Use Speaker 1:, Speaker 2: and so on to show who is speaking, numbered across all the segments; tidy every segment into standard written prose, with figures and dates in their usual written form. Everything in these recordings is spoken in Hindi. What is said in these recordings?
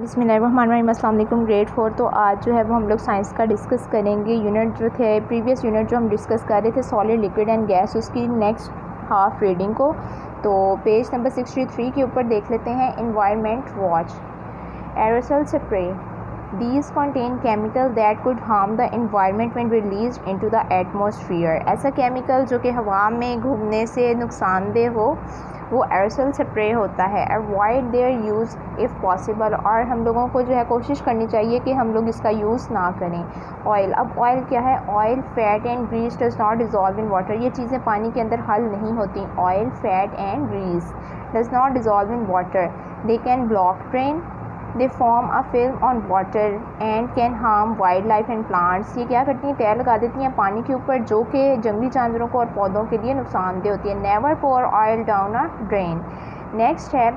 Speaker 1: बिस्मिल्लाहिर्रहमानिर्रहीम। अस्सलाम वालेकुम। ग्रेड 4। तो आज जो है वो हम लोग साइंस का डिस्कस करेंगे। यूनिट जो थे प्रीवियस यूनिट जो हम डिस्कस कर रहे थे सॉलिड लिक्विड एंड गैस, उसकी नेक्स्ट हाफ रीडिंग को तो पेज नंबर 63 के ऊपर देख लेते हैं। Environment watch. Aerosol spray, these contain chemical that could harm the environment when released into the atmosphere। ऐसा केमिकल जो कि हवा में घूमने से नुकसानदेह हो वो एरोसोल स्प्रे होता है। Avoid there use if possible, और हम लोगों को जो है कोशिश करनी चाहिए कि हम लोग इसका यूज़ ना करें। ऑयल, अब ऑयल क्या है? Oil, fat and grease does not dissolve in water. ये चीज़ें पानी के अंदर हल नहीं होती। Oil, fat and grease does not dissolve in water. They can block drain, they form a film on water and can harm wildlife and plants. ये क्या करती हैं? तैर लगा देती हैं पानी के ऊपर जो कि जंगली जानवरों को और पौधों के लिए नुकसानदेह होती है। Never pour oil down a drain. Next है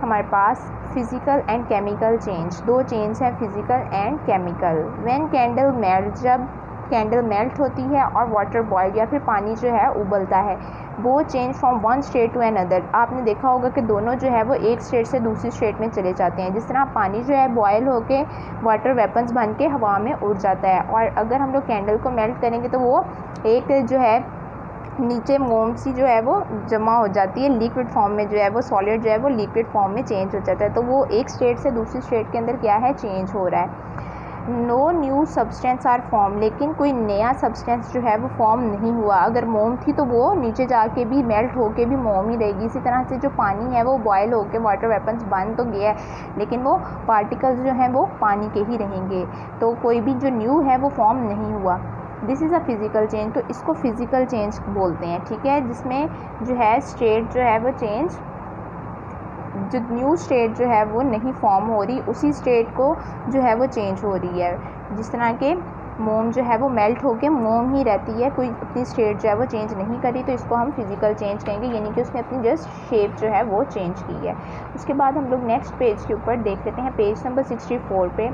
Speaker 1: हमारे पास फिज़िकल एंड केमिकल चेंज। दो चेंज है, physical and chemical. When candle melt, जब कैंडल मेल्ट होती है और वाटर बॉयल या फिर पानी जो है उबलता है, वो change from one state to another. आपने देखा होगा कि दोनों जो है वो एक स्टेट से दूसरी स्टेट में चले जाते हैं। जिस तरह पानी जो है बॉयल होके वाटर वेपन्स बन के हवा में उड़ जाता है, और अगर हम लोग कैंडल को मेल्ट करेंगे तो वो एक जो है नीचे मोम सी जो है वो जमा हो जाती है, लिक्विड फॉर्म में जो है वो सॉलिड जो है वो लिक्विड फॉर्म में चेंज हो जाता है। तो वो एक स्टेट से दूसरी स्टेट के अंदर क्या है? चेंज हो रहा है। No new substance are form, लेकिन कोई नया सब्सटेंस जो है वो फॉर्म नहीं हुआ। अगर मोम थी तो वो नीचे जाके भी मेल्ट होके भी मोम ही रहेगी। इसी तरह से जो पानी है वो बॉयल होके वाटर वेपन्स बन तो गया है, लेकिन वो पार्टिकल्स जो हैं वो पानी के ही रहेंगे। तो कोई भी जो न्यू है वो फॉर्म नहीं हुआ। This is a physical change, तो इसको फिज़िकल चेंज बोलते हैं, ठीक है। जिसमें जो है स्टेट जो है वो चेंज, जो न्यू स्टेट जो है वो नहीं फॉर्म हो रही, उसी स्टेट को जो है वो चेंज हो रही है। जिस तरह के मोम जो है वो मेल्ट होके मोम ही रहती है, कोई अपनी स्टेट जो है वो चेंज नहीं करी, तो इसको हम फिज़िकल चेंज कहेंगे, यानी कि उसने अपनी जस्ट शेप जो है वो चेंज की है। उसके बाद हम लोग नेक्स्ट पेज के ऊपर देख लेते हैं, पेज नंबर 64 पे।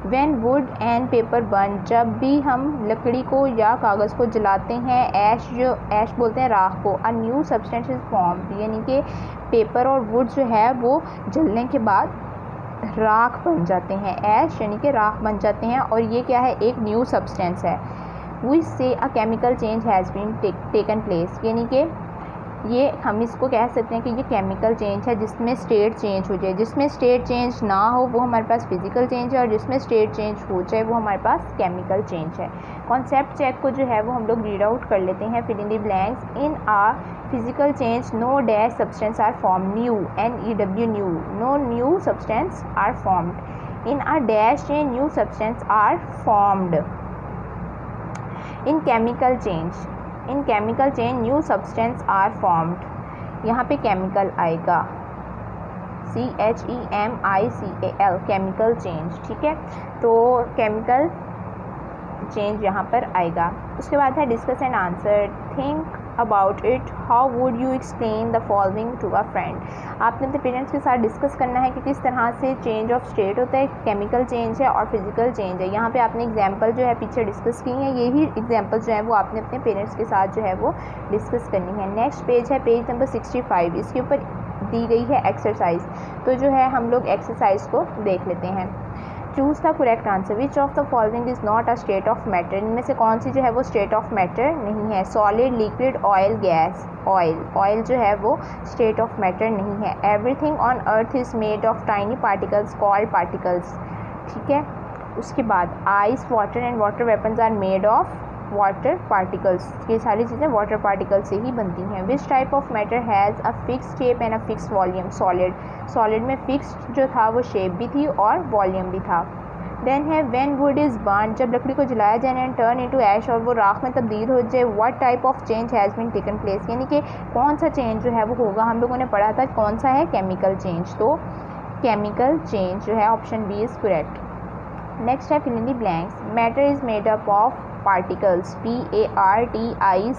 Speaker 1: When would and paper burn, जब भी हम लकड़ी को या कागज़ को जलाते हैं, ऐश, जो ऐश बोलते हैं राख को, a new substance is form, यानी कि पेपर और वुड जो है वो जलने के बाद राख बन जाते हैं। ऐश यानी कि राख बन जाते हैं, और ये क्या है? एक न्यू सब्सटेंस है। We say a chemical change has been taken place, यानी कि ये हम इसको कह सकते हैं कि ये केमिकल चेंज है जिसमें स्टेट चेंज हो जाए। जिसमें स्टेट चेंज ना हो वो हमारे पास फिज़िकल चेंज है, और जिसमें स्टेट चेंज हो जाए वो हमारे पास केमिकल चेंज है। कॉन्सेप्ट चेक को जो है वो हम लोग रीड आउट कर लेते हैं। Fill in the blanks. In a physical change no dash substance are form, new, NEW, new, no new substance are formed. In a dash change new substance are formed. In chemical change, in chemical change new substance are formed. यहाँ पे केमिकल आएगा, CHEMICAL, केमिकल चेंज, ठीक है। तो केमिकल चेंज यहाँ पर आएगा। उसके बाद है discuss and answer. Think about it, how would you explain the following to a friend. आपने अपने पेरेंट्स के साथ डिस्कस करना है कि किस तरह से चेंज ऑफ स्टेट होता है, केमिकल चेंज है और फिजिकल चेंज है। यहाँ पे आपने एग्जांपल जो है पीछे डिस्कस की हैं, यही एग्जांपल जो है वो आपने अपने पेरेंट्स के साथ जो है वो डिस्कस करनी है। नेक्स्ट पेज है पेज नंबर 65, इसके ऊपर दी गई है एक्सरसाइज। तो जो है हम लोग एक्सरसाइज को देख लेते हैं। Choose the correct answer. Which of the following is not a state of matter, इनमें से कौन सी जो है वो स्टेट ऑफ मैटर नहीं है। Solid, liquid, oil, gas. Oil, oil जो है वो स्टेट ऑफ मैटर नहीं है। Everything on earth is made of tiny particles called particles, ठीक है। उसके बाद ice, water and water vapours are made of water particles, ये सारी चीज़ें वाटर पार्टिकल्स से ही बनती हैं। Which type of matter has a fix shape and a fix volume. Solid, solid में फिक्स जो था वो शेप भी थी और वॉल्यूम भी था। देन है व्हेन वुड इज़ बर्न, जब लकड़ी को जलाया जाए, एंड टर्न इनटू ऐश, और वो राख में तब्दील हो जाए, what type of change has been taken place, यानी कि कौन सा चेंज जो है वो होगा। हम लोगों ने पढ़ा था कौन सा है? Chemical change. तो केमिकल चेंज जो है option B is correct. Next है fill in the blanks. Matter is made up of particles, PARTICLES,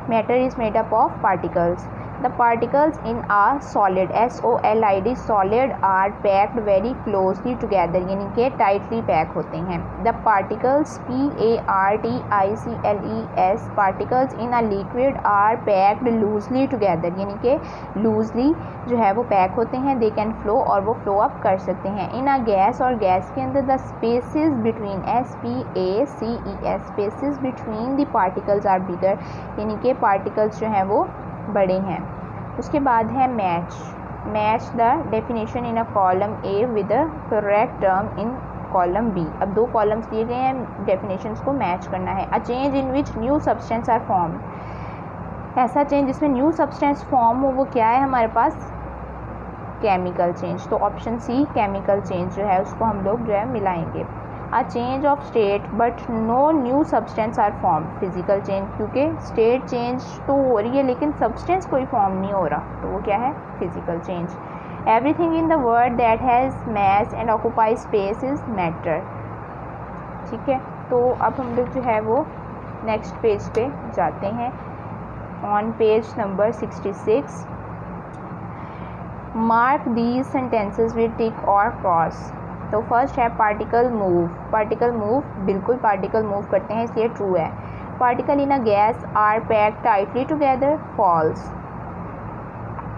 Speaker 1: matter is made up of particles. The particles in a solid SOLID solid are packed very closely together यानी कि टाइटली पैक होते हैं। The particles PARTICLES particles in a liquid are packed loosely together यानी कि लूजली जो है वो पैक होते हैं। दे कैन फ्लो और वो फ्लो अप कर सकते हैं। इन अ गैस और गैस के अंदर the spaces between SPACES spaces between the particles are bigger यानी कि पार्टिकल्स जो हैं वो बड़े हैं। उसके बाद है match the definition in a column A with the correct term in column B। अब दो कॉलम्स दिए गए हैं, डेफिनेशंस को मैच करना है। A change in which new substance are form, ऐसा चेंज जिसमें न्यू सब्सटेंस फॉर्म हो वो क्या है हमारे पास, केमिकल चेंज। तो ऑप्शन सी केमिकल चेंज जो है उसको हम लोग जो है मिलाएंगे। A change of state but no new substance are form, physical change, क्योंकि स्टेट चेंज तो हो रही है लेकिन सब्सटेंस कोई फॉर्म नहीं हो रहा, तो वो क्या है, physical change. Everything in the world that has mass and occupy space is matter. ठीक है, तो अब हम लोग जो है वो नेक्स्ट पेज पे जाते हैं। On page number 66 mark these sentences with tick और क्रॉस। तो फर्स्ट है पार्टिकल मूव। पार्टिकल मूव, बिल्कुल पार्टिकल मूव करते हैं इसलिए ट्रू है। Particle in a gas are packed tightly together, false.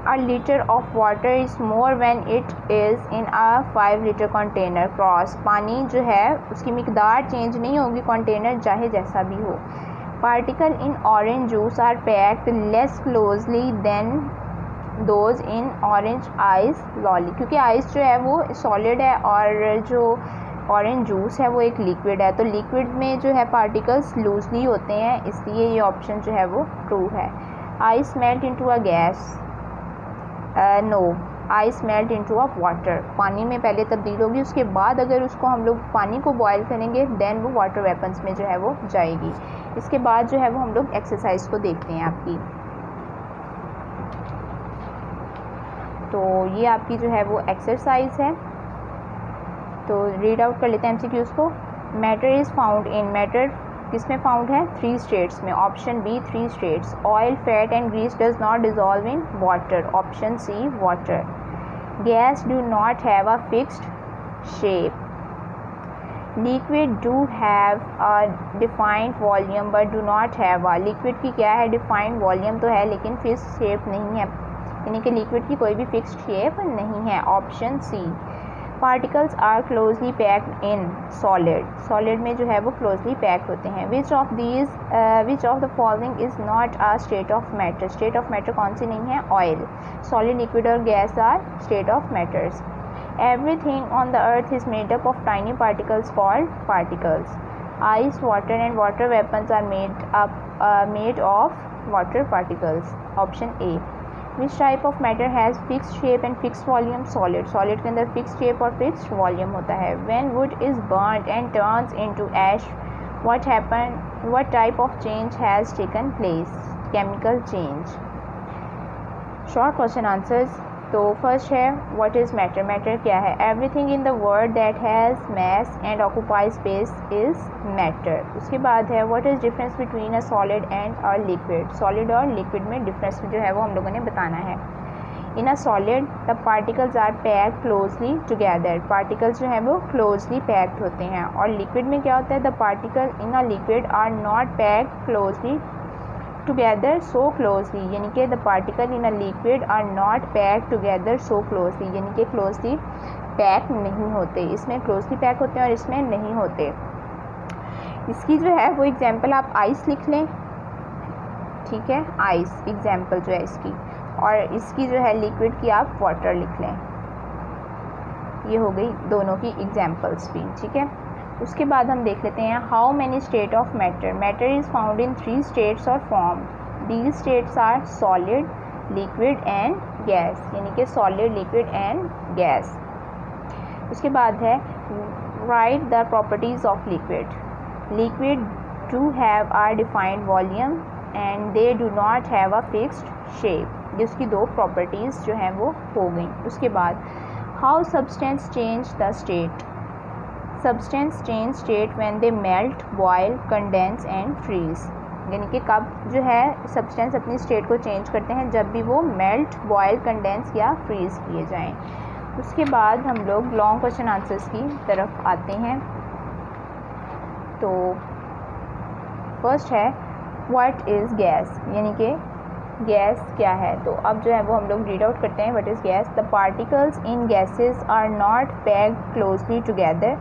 Speaker 1: A litre of water is more when it is in a 5 litre container, cross. पानी जो है उसकी मिकदार चेंज नहीं होगी कंटेनर चाहे जैसा भी हो। Particle in orange juice are packed less closely than those in orange ice lolly, क्योंकि आइस जो है वो सॉलिड है और जो ऑरेंज जूस है वो एक लिक्विड है, तो लिक्विड में जो है पार्टिकल्स लूजली होते हैं, इसलिए ये ऑप्शन जो है वो ट्रू है। Ice melt into a gas, no, ice melt into a water, पानी में पहले तब्दील होगी उसके बाद अगर उसको हम लोग पानी को बॉयल करेंगे देन वो वाटर वेपन्स में जो है वो जाएगी। इसके बाद जो है वो हम लोग एक्सरसाइज को देखते हैं आपकी। तो ये आपकी जो है वो एक्सरसाइज है, तो रीड आउट कर लेते हैं MCQs को। Matter is found in, matter किस में फाउंड है, 3 स्टेट्स में, option B 3 states. Oil, fat and grease does not dissolve in water, option C water. Gas do not have a fixed shape. Liquid do have a defined volume but do not have a, liquid की क्या है, डिफाइंड वॉल्यूम तो है लेकिन फिक्स शेप नहीं है, यानी कि लिक्विड की कोई भी फिक्स्ड शेप नहीं है, option C. Particles are closely packed in solid, solid में जो है वो क्लोजली पैक होते हैं। Which of the following is not a state of matter, state of matter कौन सी नहीं है, ऑयल। सॉलिड, लिक्विड और gas are state of matters. Everything on the earth is made up of tiny particles called particles. Ice, water and water vapours are made of water particles, option A. Which type of matter has fixed shape and fixed volume? Solid, solid के अंदर fixed shape और fixed volume होता है। When wood is burnt and turns into ash, what happened? What type of change has taken place? Chemical change. Short question answers. तो फर्स्ट है व्हाट इज़ मैटर, मैटर क्या है, everything in the world that has mass and occupy space is matter. उसके बाद है what is difference between a solid and a liquid, solid और लिक्विड में डिफरेंस जो है वो हम लोगों ने बताना है। In a solid the particles are packed closely together, particles जो है वो क्लोजली पैक्ड होते हैं। और लिक्विड में क्या होता है, the particle in a liquid are not packed closely together so closely, यानी कि the particle in a liquid are not pack together so closely, यानी कि क्लोजली पैक नहीं होते, इसमें क्लोजली पैक होते हैं और इसमें नहीं होते। इसकी जो है वो एग्जांपल आप आइस लिख लें, ठीक है, आइस एग्जांपल जो है इसकी, और इसकी जो है लिक्विड की आप वाटर लिख लें। ये हो गई दोनों की एग्जांपल्स भी, ठीक है। उसके बाद हम देख लेते हैं how many state of matter, matter is found in 3 states और form. These states are solid, liquid and gas, यानी कि सॉलिड, लिक्विड एंड गैस। उसके बाद है write the properties of liquid, liquid do have are defined volume and they do not have a fixed shape, जिसकी 2 प्रॉपर्टीज़ जो हैं वो हो गई। उसके बाद how substance change the state, substance change state when they melt, boil, condense and freeze. यानी कि कब जो है सब्सटेंस अपनी स्टेट को चेंज करते हैं, जब भी वो मेल्ट, बॉयल, कंडेंस या फ्रीज़ किए जाएं। उसके बाद हम लोग लॉन्ग क्वेश्चन आंसर्स की तरफ आते हैं। तो फर्स्ट है व्हाट इज़ गैस, यानी कि गैस क्या है। तो अब जो है वो हम लोग रीड आउट करते हैं what is gas. The particles in gases are not packed closely together,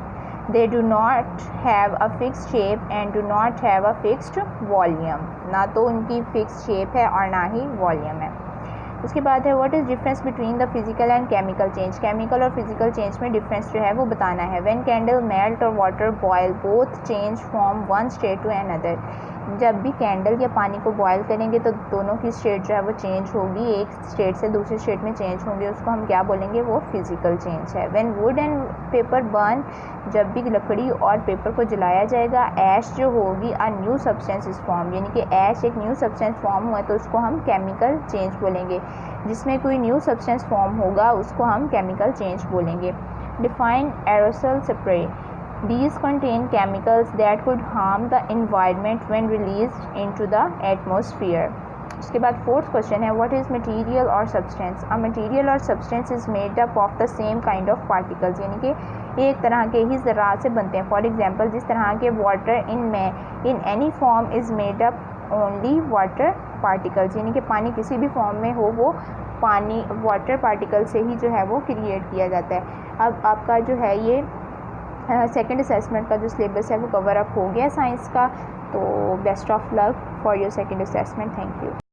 Speaker 1: they do not have a fixed shape and do not have a fixed volume, ना तो उनकी फिक्स शेप है और ना ही वॉल्यूम है। उसके बाद है what is difference between the physical and chemical change, chemical और फिजिकल चेंज में डिफरेंस जो है वो बताना है। व्हेन कैंडल मेल्ट और water boil both change from one state to another, जब भी कैंडल या पानी को बॉयल करेंगे तो दोनों की स्टेट जो है वो चेंज होगी, एक स्टेट से दूसरी स्टेट में चेंज होंगे, उसको हम क्या बोलेंगे, वो फिजिकल चेंज है। When would and paper burn, जब भी लकड़ी और पेपर को जलाया जाएगा, ऐश जो होगी a new substance is form, यानी कि ऐश एक न्यू सब्सटेंस फॉर्म हुआ तो उसको हम केमिकल चेंज बोलेंगे। जिसमें कोई न्यू सब्सटेंस फॉर्म होगा उसको हम केमिकल चेंज बोलेंगे। Define एरोसल spray, these contain chemicals that could harm the environment when released into the atmosphere। उसके बाद फोर्थ क्वेश्चन है व्हाट इज़ मटेरियल और सब्सटेंस। अ मटेरियल और substance is made up of the same kind of particles, यानी कि एक तरह के ही ज़रात से बनते हैं। फॉर एग्जांपल, जिस तरह के water in any form is made up only water particles, यानी कि पानी किसी भी फॉर्म में हो वो पानी वाटर पार्टिकल से ही जो है वो क्रिएट किया जाता है। अब आपका जो है ये सेकंड असेसमेंट का जो सिलेबस है वो कवर अप हो गया साइंस का। तो best of luck for your second assessment. Thank you.